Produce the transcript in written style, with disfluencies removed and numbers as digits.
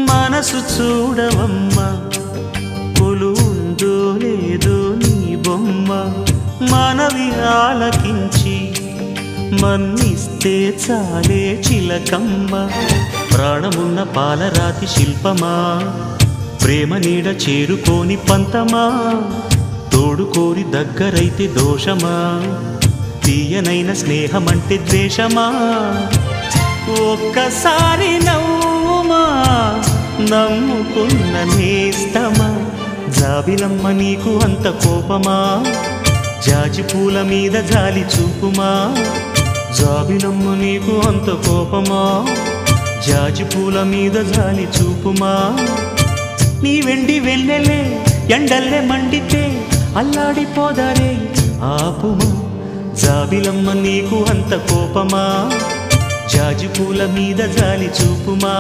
మనసు చూడవమ్మా కొలువుందో లేదో నీ బొమ్మ మనవి ఆలకించి మన్నిస్తే చాలే చిలకమ్మ ప్రాణమున్న పాలరాతి శిల్పమా ప్రేమ నీడ చేరుకోని పంతమా తోడుకోరి దగ్గరైతే దోషమా తీయనైన స్నేహమంటే ద్వేషమా ఒక్కసారి నవ్వుమా నమ్ముకున్న నేస్తమా జాబిలమ్మ నీకు అంత కోపమా జాజి పూల మీద జాలి చూపుమా జాబిలమ్మ నీకు అంత కోపమా జాజి పూల మీద జాలి చూపుమా నీ వెండి వెన్నెలే ఎండల్లే మండితే అల్లాడిపోదారే ఆపుమా జాబిలమ్మ నీకు అంత కోపమా జాజి పూల మీద జాలి చూపుమా